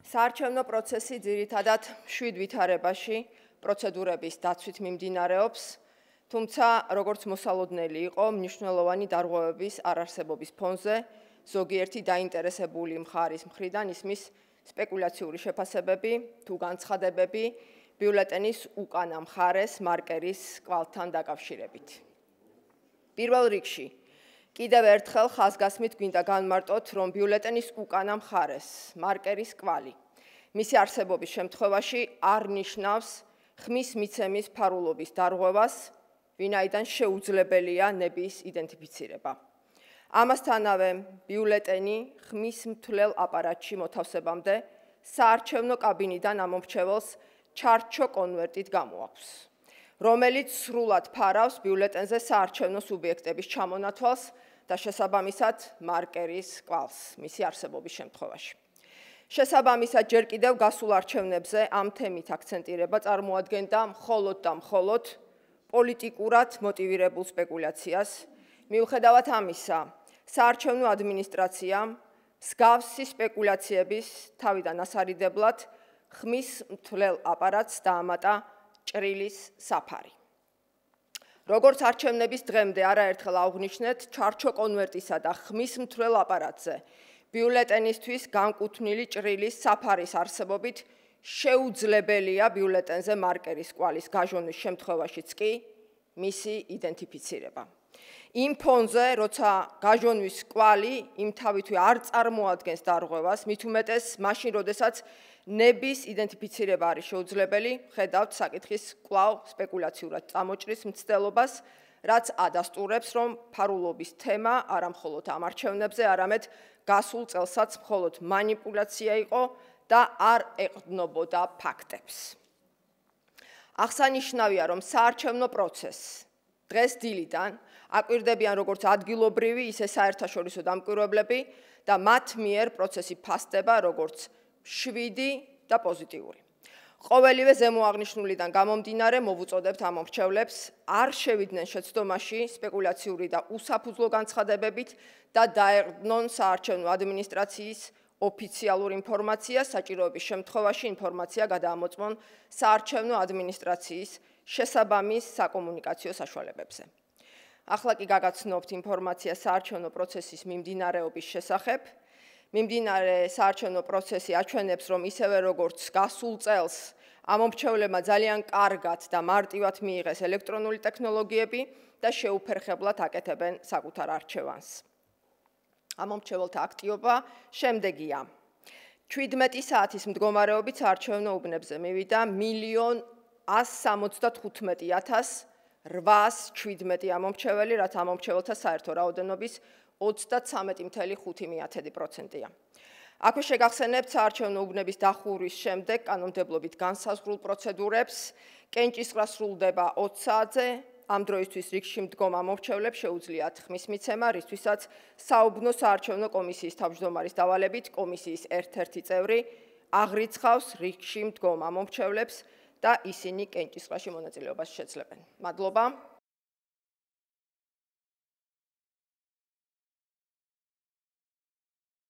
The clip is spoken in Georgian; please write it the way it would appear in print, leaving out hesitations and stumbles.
საარჩევნო პროცესი ძირითადად 7 ვითარებაში პროცედურების დაცვით მიმდინარეობს, თუმცა როგორც მოსალოდნელი იყო მნიშვნელოვანი დარღვევების არარსებობის ფონზე, ზოგიერთი დაინტერესებული მხარის მხრიდან ისმის სპეკულაციური შეფასებები თუ განცხადებები ბიულეტენის უკანა მხარეს მარკერის კვალთან დაკავშირებით. პირველ რიგში კიდევ ერთხელ ხაზგასმით გვინდა განმარტოთ, რომ ბიულეტენის უკანა მხარეს მარკერის კვალი მისი არსებობის შემთხვევაში არ ნიშნავს ხმის მიცემის ფარულობის დარღვევას, ვინაიდან შეუძლებელია ნების იდენტიფიცირება. ამასთანავე ბიულეტენი ხმის მთლელ აპარატში მოთავსებამდე საარჩევნო კაბინიდან ამომრჩეველს ჩარჩო კონვერტით გამოაქვს, რომელიც სრულად ფარავს ბიულეტენზე საარჩევნო სუბიექტების ჩამონათვალს და შესაბამისად მარკერის კვალს მისი არსებობის შემთხვევაში. შესაბამისად ჯერ კიდევ გასულ არჩევნებზე ამ თემით აქცენტირება წარმოადგენდა მხოლოდ და მხოლოდ პოლიტიკურად მოტივირებულ სპეკულაციას, მიუხედავად ამისა, საარჩევნო ადმინისტრაციამ მსგავსი სპეკულაციების თავიდან ასარიდებლად ხმის მთლელ აპარატს დაამატა ჭრილის საფარი. როგორც არჩევნების დღემდე არაერთხელ აღვნიშნეთ, ჩარჩო კონვერტისა და ხმის მთლელ აპარატზე ბიულეტენისთვის განკუთვნილი ჭრილის საფარის არსებობით შეუძლებელია ბიულეტენზე მარკერის კვალის გაჟონვის შემთხვევაშიც კი მისი იდენტიფიცირება. იმ ფონზე, როცა გაჟონვის კვალი იმ თავითვე არ წარმოადგენს დარღვევას, მით უმეტეს მაშინ, როდესაც ნების იდენტიფიცირება არის შეუძლებელი, ხედავთ საკითხის კვლავ სპეკულაციურად წამოჭრის მცდელობას, რაც ადასტურებს, რომ ფარულობის თემა არა მხოლოდ ამ არჩევნებზე, არამედ გასულ წელსაც მხოლოდ მანიპულაცია იყო და არ ეყრდნობოდა ფაქტებს. აღსანიშნავია, რომ საარჩევნო პროცესს დღეს დილიდან აკვირდებიან როგორც ადგილობრივი, ისე საერთაშორისო დამკვირვებლები და მათ მიერ პროცესი ფასდება როგორც შვიდი და პოზიტიური. ყოველივე ზემოაღნიშნულიდან გამომდინარე მოვუწოდებთ ამომრჩევლებს არ შევიდნენ შეცდომაში სპეკულაციური და უსაფუძვლო განცხადებებით და დაეყრდნონ საარჩევნო ადმინისტრაციის ოფიციალურ ინფორმაციას, საჭიროების შემთხვევაში ინფორმაცია გადაამოწმონ საარჩევნო ადმინისტრაციის შესაბამის საკომუნიკაციო საშუალებებზე. ახლა კი გაგაცნობთ ინფორმაცია საარჩევნო პროცესის მიმდინარეობის შესახებ. მიმდინარე საარჩევნო პროცესი აჩვენებს, რომ ისევე როგორც გასულ წელს ამომრჩევლებმა ძალიან კარგად და მარტივად მიიღეს ელექტრონული ტექნოლოგიები და შეუფერხებლად აკეთებენ საკუთარ არჩევანს. ამომრჩეველთა აქტივობა შემდეგია. 17 საათის მდგომარეობით საარჩევნო უბნებზე მივიდა 1,175,817 ამომრჩეველი, რაც ამომრჩეველთა საერთო რაოდენობის 33.5%-ია. აქვე შეგახსენებთ საარჩევნო უბნების დახურვის შემდეგ კანონმდებლობით განსაზღვრულ პროცედურებს, კენჭისყრა სრულდება 20 საათზე, ამ დროისთვის რიგში მდგომ ამომრჩევლებს შეუძლიათ ხმის მიცემა, რისთვისაც საუბნო საარჩევნო კომისიის თავმჯდომარის დავალებით კომისიის ერთ-ერთი წევრი აღრიცხავს რიგში მდგომ ამომრჩევლებს და ისინი კენჭისყრაში მონაწილეობას შეძლებენ. მადლობა.